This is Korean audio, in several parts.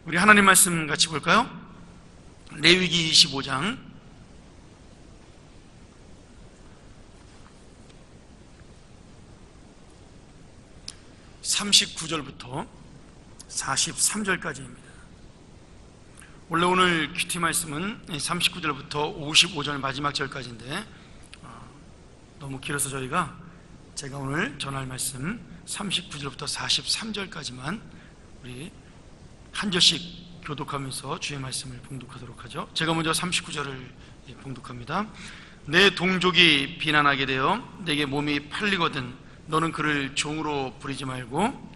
우리 하나님 말씀 같이 볼까요? 레위기 25장 39절부터 43절까지입니다. 원래 오늘 큐티 말씀은 39절부터 55절 마지막 절까지인데 너무 길어서 제가 오늘 전할 말씀 39절부터 43절까지만 우리 한 절씩 교독하면서 주의 말씀을 봉독하도록 하죠. 제가 먼저 39절을 봉독합니다. 내 동족이 비난하게 되어 내게 몸이 팔리거든 너는 그를 종으로 부리지 말고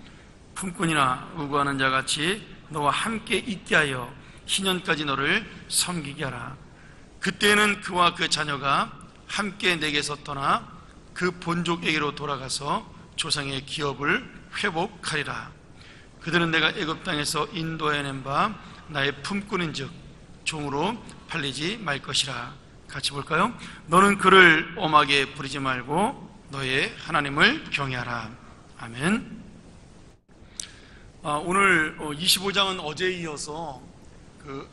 품꾼이나 우고하는 자같이 너와 함께 있게 하여 희년까지 너를 섬기게 하라. 그때는 그와 그 자녀가 함께 내게서 떠나 그 본족에게로 돌아가서 조상의 기업을 회복하리라. 그들은 내가 애굽 땅에서 인도해낸 바 나의 품꾼인즉 종으로 팔리지 말 것이라. 같이 볼까요? 너는 그를 엄하게 부리지 말고 너의 하나님을 경외하라. 아멘. 오늘 25장은 어제에 이어서 그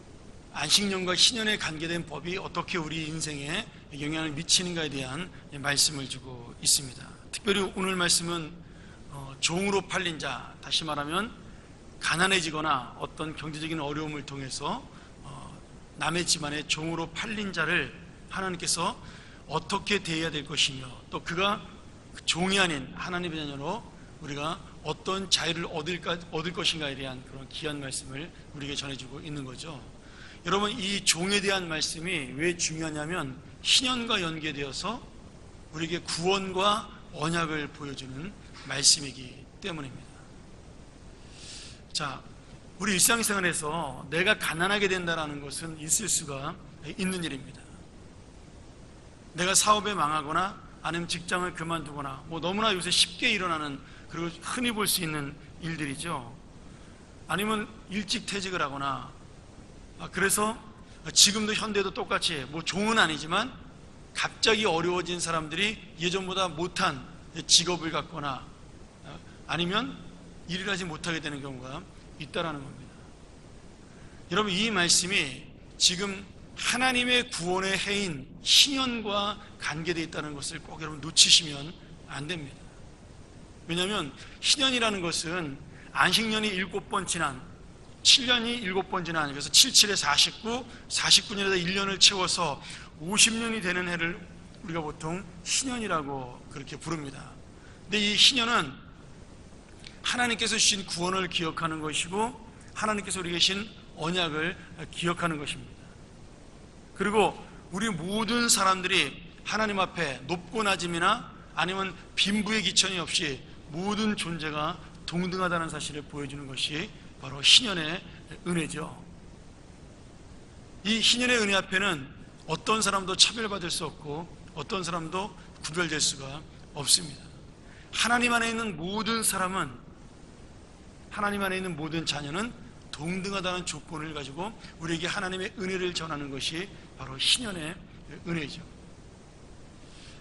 안식년과 희년에 관계된 법이 어떻게 우리 인생에 영향을 미치는가에 대한 말씀을 주고 있습니다. 특별히 오늘 말씀은 종으로 팔린 자, 다시 말하면 가난해지거나 어떤 경제적인 어려움을 통해서 남의 집안의 종으로 팔린 자를 하나님께서 어떻게 대해야 될 것이며 또 그가 종이 아닌 하나님의 자녀로 우리가 어떤 자유를 얻을 것인가에 대한 그런 귀한 말씀을 우리에게 전해주고 있는 거죠. 여러분, 이 종에 대한 말씀이 왜 중요하냐면 희년과 연계되어서 우리에게 구원과 언약을 보여주는 말씀이기 때문입니다. 자, 우리 일상생활에서 내가 가난하게 된다는 것은 있을 수가 있는 일입니다. 내가 사업에 망하거나 아니면 직장을 그만두거나 너무나 요새 쉽게 일어나는 그리고 흔히 볼 수 있는 일들이죠. 아니면 일찍 퇴직을 하거나 그래서 지금도 현대도 똑같이 종은 아니지만 갑자기 어려워진 사람들이 예전보다 못한 직업을 갖거나 아니면 일을 하지 못하게 되는 경우가 있다라는 겁니다. 여러분, 이 말씀이 지금 하나님의 구원의 해인 희년과 관계되어 있다는 것을 꼭 여러분 놓치시면 안 됩니다. 왜냐하면 희년이라는 것은 안식년이 7번 지난 7년이 7번 지난 그래서 77에 49, 49년에다 1년을 채워서 50년이 되는 해를 우리가 보통 희년이라고 그렇게 부릅니다. 근데 이 희년은 하나님께서 주신 구원을 기억하는 것이고 하나님께서 우리에게 주신 언약을 기억하는 것입니다. 그리고 우리 모든 사람들이 하나님 앞에 높고 낮음이나 아니면 빈부의 기천이 없이 모든 존재가 동등하다는 사실을 보여주는 것이 바로 희년의 은혜죠. 이 희년의 은혜 앞에는 어떤 사람도 차별받을 수 없고 어떤 사람도 구별될 수가 없습니다. 하나님 안에 있는 모든 사람은, 하나님 안에 있는 모든 자녀는 동등하다는 조건을 가지고 우리에게 하나님의 은혜를 전하는 것이 바로 희년의 은혜죠.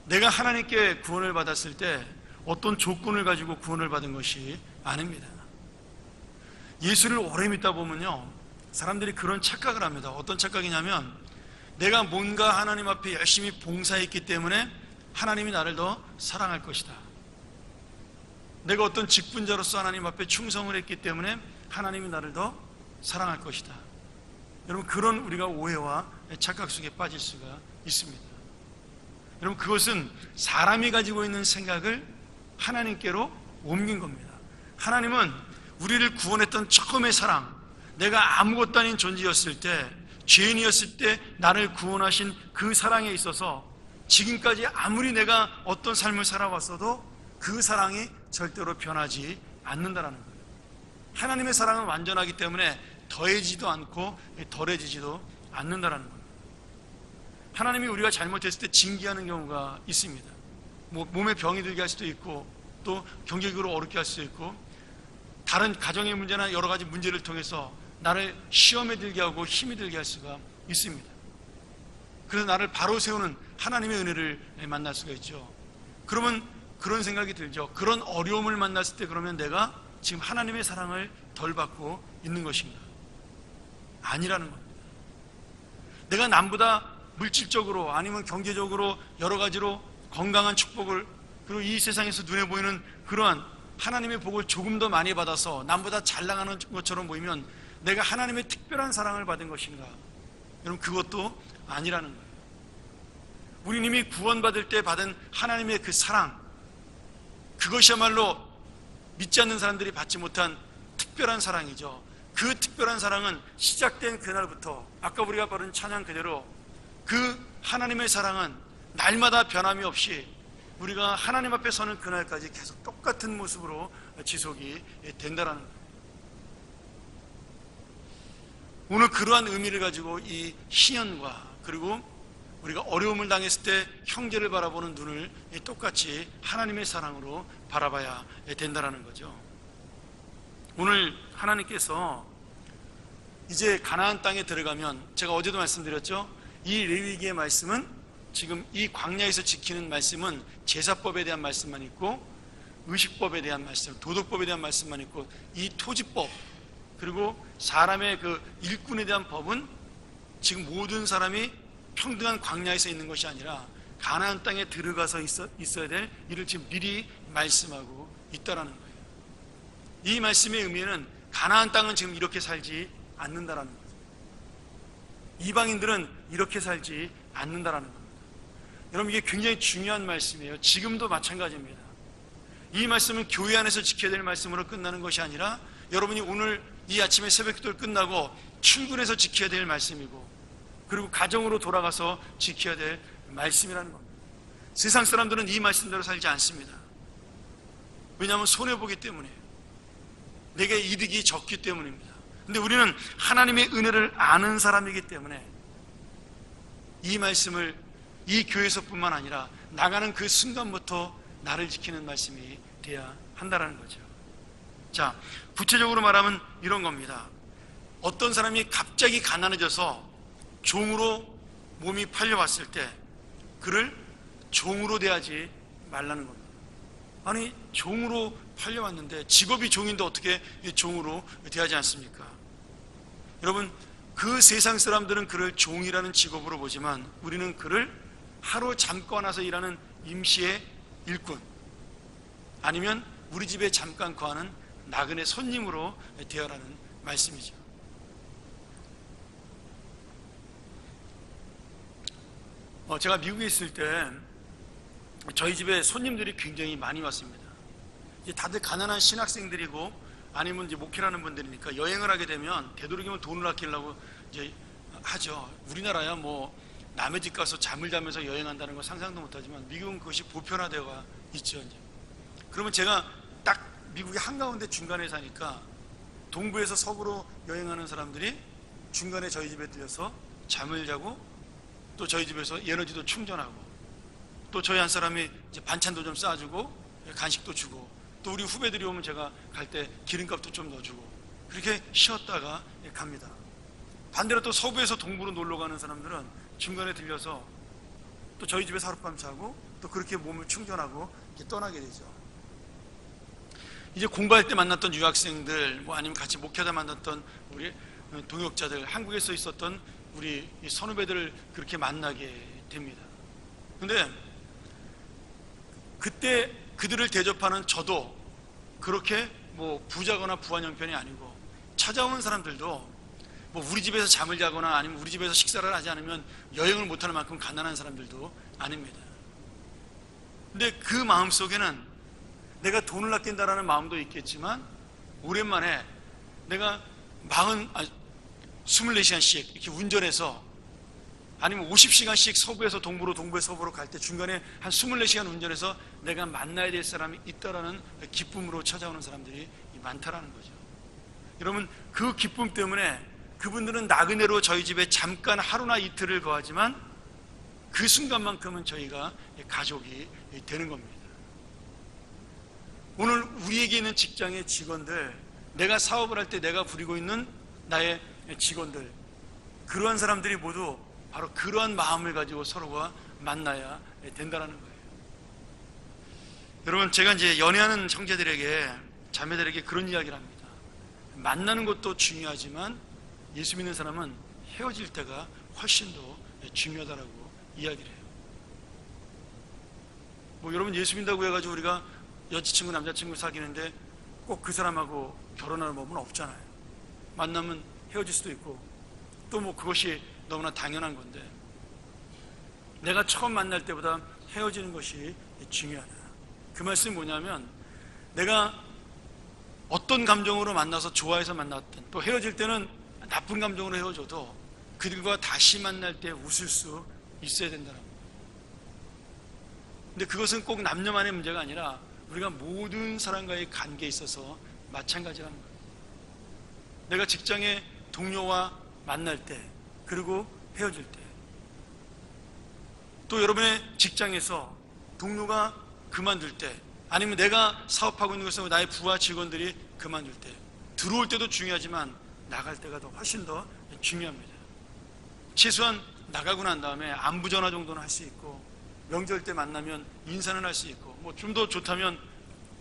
내가 하나님께 구원을 받았을 때 어떤 조건을 가지고 구원을 받은 것이 아닙니다. 예수를 오래 믿다 보면요, 사람들이 그런 착각을 합니다. 어떤 착각이냐면 내가 뭔가 하나님 앞에 열심히 봉사했기 때문에 하나님이 나를 더 사랑할 것이다. 내가 어떤 직분자로서 하나님 앞에 충성을 했기 때문에 하나님이 나를 더 사랑할 것이다. 여러분, 그런 우리가 오해와 착각 속에 빠질 수가 있습니다. 여러분, 그것은 사람이 가지고 있는 생각을 하나님께로 옮긴 겁니다. 하나님은 우리를 구원했던 처음의 사랑, 내가 아무것도 아닌 존재였을 때, 죄인이었을 때 나를 구원하신 그 사랑에 있어서 지금까지 아무리 내가 어떤 삶을 살아왔어도 그 사랑이 절대로 변하지 않는다는 거예요. 하나님의 사랑은 완전하기 때문에 더해지도 않고 덜해지지도 않는다는 거예요. 하나님이 우리가 잘못했을 때 징계하는 경우가 있습니다. 몸에 병이 들게 할 수도 있고 또 경제적으로 어렵게 할 수도 있고 다른 가정의 문제나 여러 가지 문제를 통해서 나를 시험에 들게 하고 힘이 들게 할 수가 있습니다. 그래서 나를 바로 세우는 하나님의 은혜를 만날 수가 있죠. 그러면 그런 생각이 들죠. 그런 어려움을 만났을 때 그러면 내가 지금 하나님의 사랑을 덜 받고 있는 것인가? 아니라는 겁니다. 내가 남보다 물질적으로 아니면 경제적으로 여러 가지로 건강한 축복을, 그리고 이 세상에서 눈에 보이는 그러한 하나님의 복을 조금 더 많이 받아서 남보다 잘 나가는 것처럼 보이면 내가 하나님의 특별한 사랑을 받은 것인가? 여러분, 그것도 아니라는 거예요. 우리 이미 구원받을 때 받은 하나님의 그 사랑, 그것이야말로 믿지 않는 사람들이 받지 못한 특별한 사랑이죠. 그 특별한 사랑은 시작된 그날부터 아까 우리가 바른 찬양 그대로 그 하나님의 사랑은 날마다 변함이 없이 우리가 하나님 앞에 서는 그날까지 계속 똑같은 모습으로 지속이 된다는 거예요. 오늘 그러한 의미를 가지고 이 희년과 그리고 우리가 어려움을 당했을 때 형제를 바라보는 눈을 똑같이 하나님의 사랑으로 바라봐야 된다는 거죠. 오늘 하나님께서 이제 가나안 땅에 들어가면, 제가 어제도 말씀드렸죠, 이 레위기의 말씀은 지금 이 광야에서 지키는 말씀은 제사법에 대한 말씀만 있고 의식법에 대한 말씀, 도덕법에 대한 말씀만 있고 이 토지법 그리고 사람의 그 일꾼에 대한 법은 지금 모든 사람이 평등한 광야에서 있는 것이 아니라 가나안 땅에 들어가서 있어야 될 일을 지금 미리 말씀하고 있다라는 거예요. 이 말씀의 의미는 가나안 땅은 지금 이렇게 살지 않는다라는 거죠. 이방인들은 이렇게 살지 않는다라는 겁니다. 여러분, 이게 굉장히 중요한 말씀이에요. 지금도 마찬가지입니다. 이 말씀은 교회 안에서 지켜야 될 말씀으로 끝나는 것이 아니라 여러분이 오늘 이 아침에 새벽기도를 끝나고 출근해서 지켜야 될 말씀이고 그리고 가정으로 돌아가서 지켜야 될 말씀이라는 겁니다. 세상 사람들은 이 말씀대로 살지 않습니다. 왜냐하면 손해보기 때문에, 내게 이득이 적기 때문입니다. 근데 우리는 하나님의 은혜를 아는 사람이기 때문에 이 말씀을 이 교회에서뿐만 아니라 나가는 그 순간부터 나를 지키는 말씀이 돼야 한다는 거죠. 자, 구체적으로 말하면 이런 겁니다. 어떤 사람이 갑자기 가난해져서 종으로 몸이 팔려왔을 때 그를 종으로 대하지 말라는 겁니다. 아니, 종으로 팔려왔는데 직업이 종인데 어떻게 종으로 대하지 않습니까? 여러분, 그 세상 사람들은 그를 종이라는 직업으로 보지만 우리는 그를 하루 잠깐 와서 일하는 임시의 일꾼, 아니면 우리 집에 잠깐 거하는 나그네 손님으로 대하라는 말씀이죠. 제가 미국에 있을 때 저희 집에 손님들이 굉장히 많이 왔습니다. 다들 가난한 신학생들이고 아니면 이제 목회라는 분들이니까 여행을 하게 되면 되도록이면 돈을 아끼려고 이제 하죠. 우리나라야 뭐 남의 집 가서 잠을 자면서 여행한다는 거 상상도 못하지만 미국은 그것이 보편화되어 있죠. 이제. 그러면 제가 딱 미국의 한가운데 중간에 사니까 동부에서 서부로 여행하는 사람들이 중간에 저희 집에 들려서 잠을 자고 또 저희 집에서 에너지도 충전하고 또 저희 한 사람이 이제 반찬도 좀 싸주고 간식도 주고 또 우리 후배들이 오면 제가 갈 때 기름값도 좀 넣어주고 그렇게 쉬었다가 갑니다. 반대로 또 서부에서 동부로 놀러 가는 사람들은 중간에 들려서 또 저희 집에서 하룻밤 자고 또 그렇게 몸을 충전하고 이렇게 떠나게 되죠. 이제 공부할 때 만났던 유학생들 뭐 아니면 같이 목회하다 만났던 우리 동역자들, 한국에서 있었던 우리 선후배들을 그렇게 만나게 됩니다. 근데 그때 그들을 대접하는 저도 그렇게 뭐 부자거나 부한 형편이 아니고 찾아오는 사람들도 뭐 우리 집에서 잠을 자거나 아니면 우리 집에서 식사를 하지 않으면 여행을 못하는 만큼 가난한 사람들도 아닙니다. 근데 그 마음속에는 내가 돈을 아낀다라는 마음도 있겠지만 오랜만에 내가 24시간씩 이렇게 운전해서 아니면 50시간씩 서부에서 동부로 동부에서 서부로 갈 때 중간에 한 24시간 운전해서 내가 만나야 될 사람이 있다라는 기쁨으로 찾아오는 사람들이 많다라는 거죠. 여러분, 그 기쁨 때문에 그분들은 나그네로 저희 집에 잠깐 하루나 이틀을 거하지만 그 순간만큼은 저희가 가족이 되는 겁니다. 오늘 우리에게 있는 직장의 직원들, 내가 사업을 할 때 내가 부리고 있는 나의 직원들, 그러한 사람들이 모두 바로 그러한 마음을 가지고 서로가 만나야 된다는 거예요. 여러분, 제가 이제 연애하는 형제들에게, 자매들에게 그런 이야기를 합니다. 만나는 것도 중요하지만 예수 믿는 사람은 헤어질 때가 훨씬 더 중요하다라고 이야기를 해요. 여러분 예수 믿는다고 해가지고 우리가 여자친구 남자친구 사귀는데 꼭 그 사람하고 결혼하는 법은 없잖아요. 만나면 헤어질 수도 있고 또 그것이 너무나 당연한 건데, 내가 처음 만날 때보다 헤어지는 것이 중요하다. 그 말씀이 뭐냐면, 내가 어떤 감정으로 만나서 좋아해서 만났든 또 헤어질 때는 나쁜 감정으로 헤어져도 그들과 다시 만날 때 웃을 수 있어야 된다는 거예요. 근데 그것은 꼭 남녀만의 문제가 아니라 우리가 모든 사람과의 관계에 있어서 마찬가지라는 거예요. 내가 직장의 동료와 만날 때, 그리고 헤어질 때, 또 여러분의 직장에서 동료가 그만둘 때, 아니면 내가 사업하고 있는 곳에서 나의 부하 직원들이 그만둘 때, 들어올 때도 중요하지만 나갈 때가 더 훨씬 더 중요합니다. 최소한 나가고 난 다음에 안부 전화 정도는 할 수 있고, 명절 때 만나면 인사는 할 수 있고, 좀 더 좋다면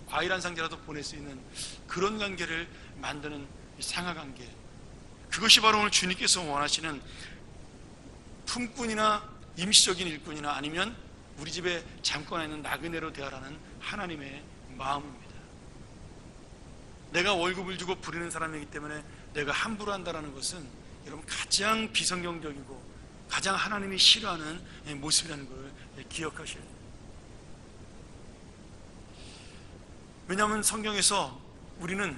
과일 한 상자라도 보낼 수 있는 그런 관계를 만드는 상하관계, 그것이 바로 오늘 주님께서 원하시는 품꾼이나 임시적인 일꾼이나 아니면 우리 집에 잠깐 있는 나그네로 대하라는 하나님의 마음입니다. 내가 월급을 주고 부리는 사람이기 때문에 내가 함부로 한다는 것은 여러분 가장 비성경적이고 가장 하나님이 싫어하는 모습이라는 걸 기억하셔야 돼요. 왜냐하면 성경에서 우리는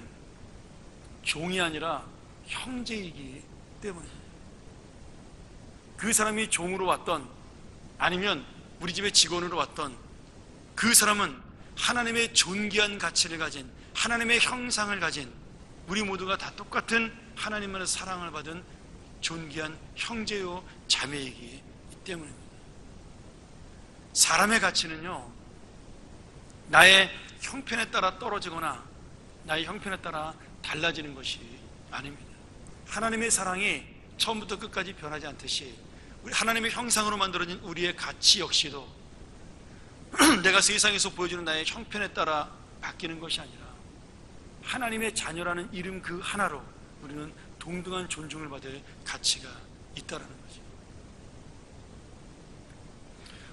종이 아니라 형제이기 때문에, 그 사람이 종으로 왔던 아니면 우리 집의 직원으로 왔던 그 사람은 하나님의 존귀한 가치를 가진, 하나님의 형상을 가진, 우리 모두가 다 똑같은 하나님만의 사랑을 받은 존귀한 형제요 자매이기 때문입니다. 사람의 가치는요, 나의 형편에 따라 떨어지거나 나의 형편에 따라 달라지는 것이 아닙니다. 하나님의 사랑이 처음부터 끝까지 변하지 않듯이 우리 하나님의 형상으로 만들어진 우리의 가치 역시도 내가 세상에서 보여주는 나의 형편에 따라 바뀌는 것이 아니라 하나님의 자녀라는 이름 그 하나로 우리는 동등한 존중을 받을 가치가 있다는 거죠.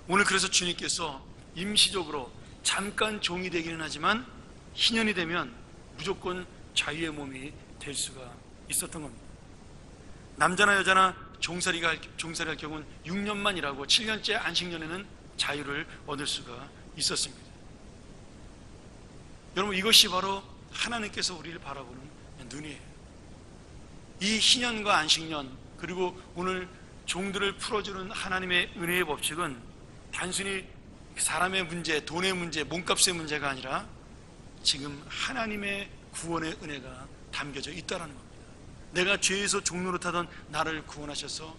오늘 그래서 주님께서 임시적으로 잠깐 종이 되기는 하지만 희년이 되면 무조건 자유의 몸이 될 수가 있었던 겁니다. 남자나 여자나 종살이가 할 경우는 6년만 일하고 7년째 안식년에는 자유를 얻을 수가 있었습니다. 여러분, 이것이 바로 하나님께서 우리를 바라보는 눈이에요. 이 희년과 안식년, 그리고 오늘 종들을 풀어주는 하나님의 은혜의 법칙은 단순히 사람의 문제, 돈의 문제, 몸값의 문제가 아니라 지금 하나님의 구원의 은혜가 담겨져 있다는 겁니다. 내가 죄에서 종노릇하던 나를 구원하셔서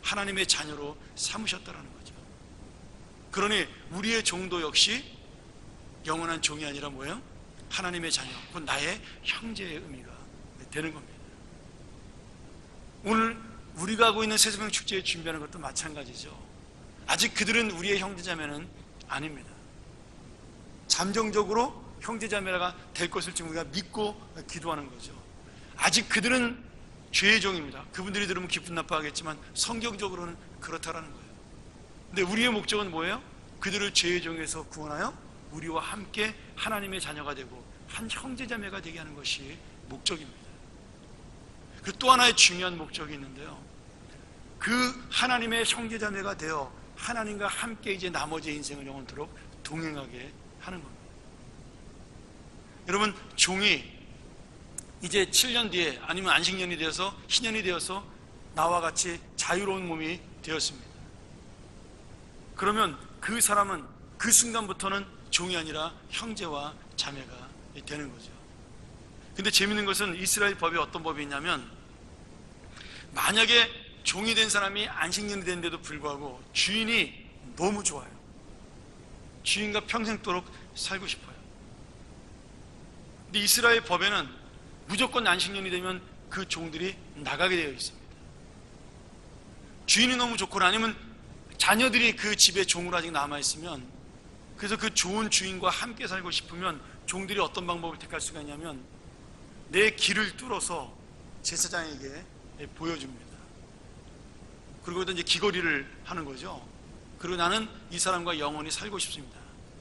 하나님의 자녀로 삼으셨다는 거죠. 그러니 우리의 종도 역시 영원한 종이 아니라 뭐예요? 하나님의 자녀, 곧 나의 형제의 의미가 되는 겁니다. 오늘 우리가 하고 있는 새수명 축제에 준비하는 것도 마찬가지죠. 아직 그들은 우리의 형제자매는 아닙니다. 잠정적으로 형제자매가 될 것을 지금 우리가 믿고 기도하는 거죠. 아직 그들은 죄의 종입니다. 그분들이 들으면 기분 나빠하겠지만 성경적으로는 그렇다라는 거예요. 근데 우리의 목적은 뭐예요? 그들을 죄의 종에서 구원하여 우리와 함께 하나님의 자녀가 되고 한 형제자매가 되게 하는 것이 목적입니다. 그리고 또 하나의 중요한 목적이 있는데요, 그 하나님의 형제자매가 되어 하나님과 함께 이제 나머지 인생을 영원토록 동행하게 하는 겁니다. 여러분, 종이 이제 7년 뒤에 아니면 안식년이 되어서 희년이 되어서 나와 같이 자유로운 몸이 되었습니다. 그러면 그 사람은 그 순간부터는 종이 아니라 형제와 자매가 되는 거죠. 근데 재밌는 것은 이스라엘 법에 어떤 법이 있냐면, 만약에 종이 된 사람이 안식년이 됐는데도 불구하고 주인이 너무 좋아요. 주인과 평생도록 살고 싶어요. 근데 이스라엘 법에는 무조건 안식년이 되면 그 종들이 나가게 되어 있습니다. 주인이 너무 좋거나 아니면 자녀들이 그 집에 종으로 아직 남아있으면, 그래서 그 좋은 주인과 함께 살고 싶으면 종들이 어떤 방법을 택할 수가 있냐면 내 길을 뚫어서 제사장에게 보여줍니다. 그리고 이제 기거리를 하는 거죠. 그리고 나는 이 사람과 영원히 살고 싶습니다.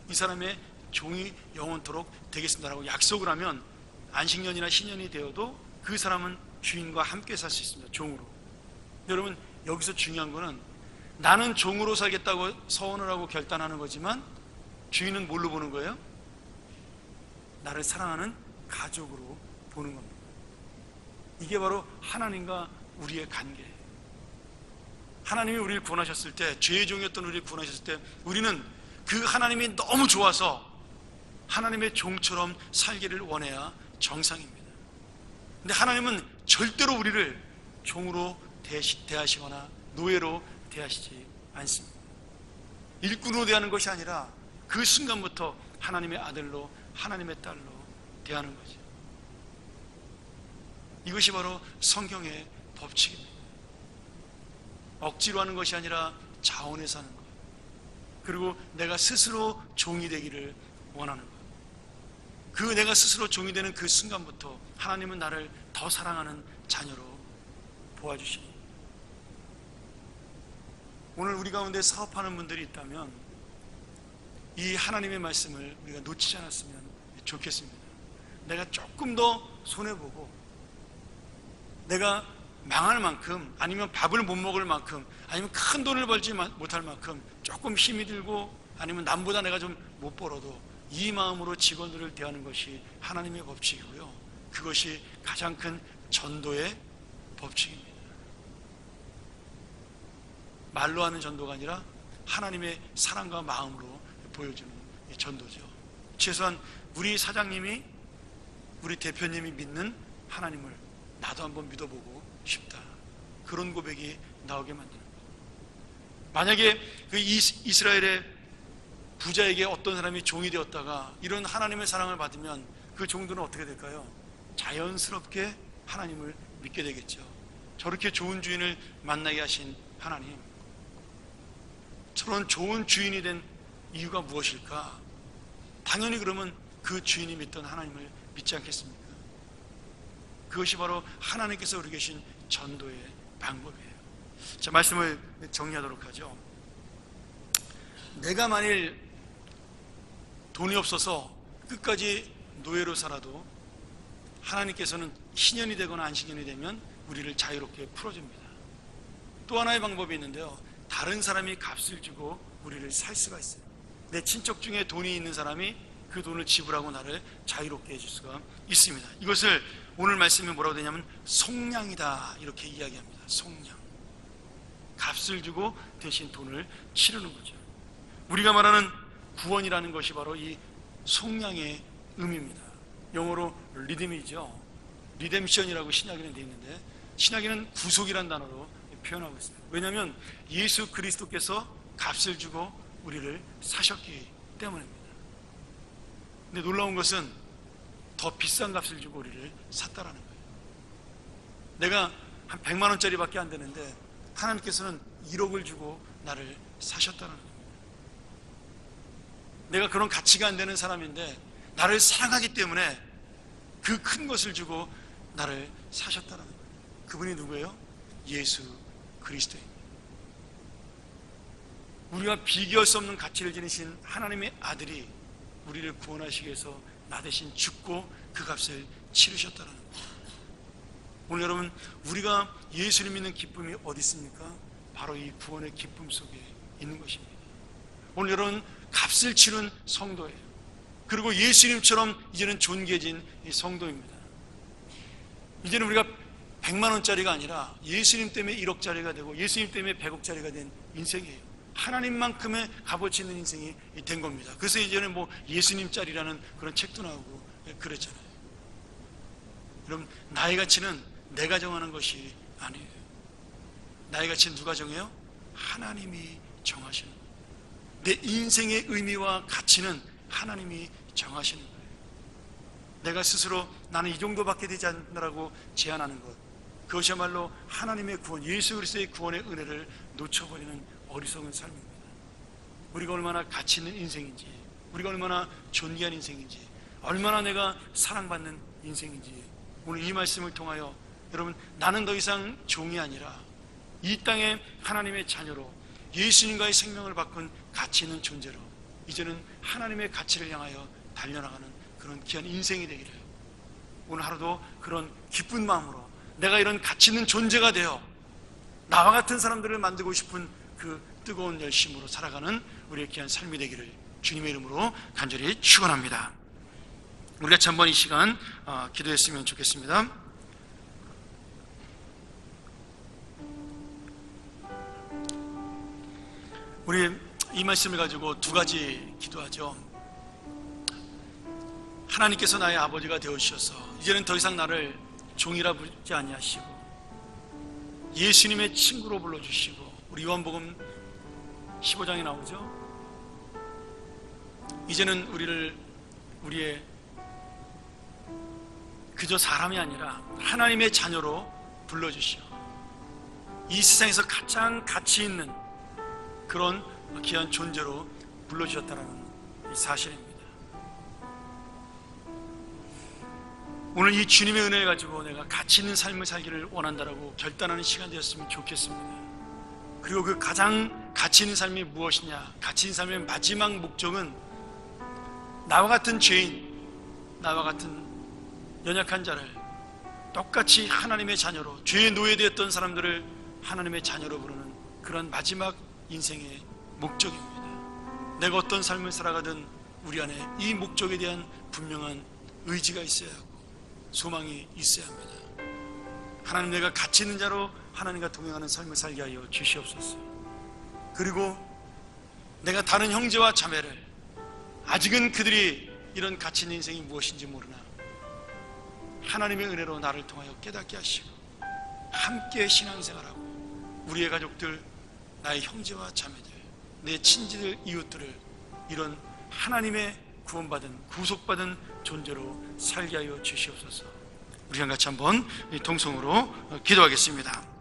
이 사람의 종이 영원토록 되겠습니다라고 약속을 하면 안식년이나 신년이 되어도 그 사람은 주인과 함께 살 수 있습니다. 종으로. 여러분, 여기서 중요한 거는 나는 종으로 살겠다고 서원을 하고 결단하는 거지만 주인은 뭘로 보는 거예요? 나를 사랑하는 가족으로 보는 겁니다. 이게 바로 하나님과 우리의 관계예요. 하나님이 우리를 구원하셨을 때, 죄의 종이었던 우리를 구원하셨을 때 우리는 그 하나님이 너무 좋아서 하나님의 종처럼 살기를 원해야 정상입니다. 근데 하나님은 절대로 우리를 종으로 대하시거나 노예로 대하시지 않습니다. 일꾼으로 대하는 것이 아니라 그 순간부터 하나님의 아들로, 하나님의 딸로 대하는 거죠. 이것이 바로 성경의 법칙입니다. 억지로 하는 것이 아니라 자원해서 하는 것, 그리고 내가 스스로 종이 되기를 원하는 것. 그 내가 스스로 종이 되는 그 순간부터 하나님은 나를 더 사랑하는 자녀로 보아주시니, 오늘 우리 가운데 사업하는 분들이 있다면 이 하나님의 말씀을 우리가 놓치지 않았으면 좋겠습니다. 내가 조금 더 손해보고 내가 망할 만큼, 아니면 밥을 못 먹을 만큼, 아니면 큰 돈을 벌지 못할 만큼 조금 힘이 들고, 아니면 남보다 내가 좀 못 벌어도 이 마음으로 직원들을 대하는 것이 하나님의 법칙이고요, 그것이 가장 큰 전도의 법칙입니다. 말로 하는 전도가 아니라 하나님의 사랑과 마음으로 보여주는 전도죠. 최소한 우리 사장님이, 우리 대표님이 믿는 하나님을 나도 한번 믿어보고 싶다, 그런 고백이 나오게 만드는 거예요. 만약에 그 이스라엘의 부자에게 어떤 사람이 종이 되었다가 이런 하나님의 사랑을 받으면 그 종들은 어떻게 될까요? 자연스럽게 하나님을 믿게 되겠죠. 저렇게 좋은 주인을 만나게 하신 하나님, 저런 좋은 주인이 된 이유가 무엇일까? 당연히 그러면 그 주인이 믿던 하나님을 믿지 않겠습니까? 그것이 바로 하나님께서 우리 계신 전도의 방법이에요. 자, 말씀을 정리하도록 하죠. 내가 만일 돈이 없어서 끝까지 노예로 살아도 하나님께서는 신년이 되거나 안식년이 되면 우리를 자유롭게 풀어줍니다. 또 하나의 방법이 있는데요, 다른 사람이 값을 주고 우리를 살 수가 있어요. 내 친척 중에 돈이 있는 사람이 그 돈을 지불하고 나를 자유롭게 해줄 수가 있습니다. 이것을 오늘 말씀이 뭐라고 되냐면 속량이다, 이렇게 이야기합니다. 속량, 값을 주고 대신 돈을 치르는 거죠. 우리가 말하는 구원이라는 것이 바로 이 속량의 의미입니다. 영어로 리듬이죠. 리뎀션이라고 신약에는 되어 있는데, 신약에는 구속이라는 단어로 표현하고 있습니다. 왜냐하면 예수 그리스도께서 값을 주고 우리를 사셨기 때문입니다. 근데 놀라운 것은 더 비싼 값을 주고 우리를 샀다라는 거예요. 내가 한 100만 원짜리밖에 안 되는데 하나님께서는 1억을 주고 나를 사셨다는 거예요. 내가 그런 가치가 안 되는 사람인데 나를 사랑하기 때문에 그 큰 것을 주고 나를 사셨다는 거예요. 그분이 누구예요? 예수 그리스도입니다. 우리가 비교할 수 없는 가치를 지니신 하나님의 아들이 우리를 구원하시기 위해서 나 대신 죽고 그 값을 치르셨다는 거예요. 오늘 여러분, 우리가 예수를 믿는 기쁨이 어디 있습니까? 바로 이 구원의 기쁨 속에 있는 것입니다. 오늘 여러분, 값을 치른 성도예요. 그리고 예수님처럼 이제는 존귀해진 이 성도입니다. 이제는 우리가 100만 원짜리가 아니라 예수님 때문에 1억짜리가 되고 예수님 때문에 100억짜리가 된 인생이에요. 하나님만큼의 값어치 있는 인생이 된 겁니다. 그래서 이제는 뭐 예수님짜리라는 그런 책도 나오고 그랬잖아요. 여러분, 나의 가치는 내가 정하는 것이 아니에요. 나의 가치는 누가 정해요? 하나님이 정하시는 거예요. 내 인생의 의미와 가치는 하나님이 정하시는 거예요. 내가 스스로 나는 이 정도밖에 되지 않는다라고 제안하는 것, 그것이야말로 하나님의 구원, 예수 그리스도의 구원의 은혜를 놓쳐버리는 어리석은 삶입니다. 우리가 얼마나 가치 있는 인생인지, 우리가 얼마나 존귀한 인생인지, 얼마나 내가 사랑받는 인생인지 오늘 이 말씀을 통하여 여러분, 나는 더 이상 종이 아니라 이 땅에 하나님의 자녀로 예수님과의 생명을 바꾼 가치 있는 존재로 이제는 하나님의 가치를 향하여 달려나가는 그런 귀한 인생이 되기를, 오늘 하루도 그런 기쁜 마음으로 내가 이런 가치 있는 존재가 되어 나와 같은 사람들을 만들고 싶은 그 뜨거운 열심으로 살아가는 우리의 귀한 삶이 되기를 주님의 이름으로 간절히 축원합니다. 우리 같이 한번 이 시간 기도했으면 좋겠습니다. 우리 이 말씀을 가지고 두 가지 기도하죠. 하나님께서 나의 아버지가 되어주셔서 이제는 더 이상 나를 종이라 부르지 아니하시고 예수님의 친구로 불러주시고, 우리 요한복음 15장에 나오죠. 이제는 우리의 그저 사람이 아니라 하나님의 자녀로 불러주시오. 이 세상에서 가장 가치 있는 그런 귀한 존재로 불러주셨다는 이 사실입니다. 오늘 이 주님의 은혜를 가지고 내가 가치 있는 삶을 살기를 원한다라고 결단하는 시간 되었으면 좋겠습니다. 그리고 그 가장 가치 있는 삶이 무엇이냐, 가치 있는 삶의 마지막 목적은 나와 같은 죄인, 나와 같은 연약한 자를 똑같이 하나님의 자녀로, 죄에 노예되었던 사람들을 하나님의 자녀로 부르는 그런 마지막 인생의 목적입니다. 내가 어떤 삶을 살아가든 우리 안에 이 목적에 대한 분명한 의지가 있어야 하고 소망이 있어야 합니다. 하나님, 내가 가치 있는 자로 하나님과 동행하는 삶을 살게 하여 주시옵소서. 그리고 내가 다른 형제와 자매를, 아직은 그들이 이런 가치 있는 인생이 무엇인지 모르나 하나님의 은혜로 나를 통하여 깨닫게 하시고 함께 신앙생활하고 우리의 가족들, 나의 형제와 자매들, 내 친지들, 이웃들을 이런 하나님의 구원받은, 구속받은 존재로 살게 하여 주시옵소서. 우리 같이 한번 동성으로 기도하겠습니다.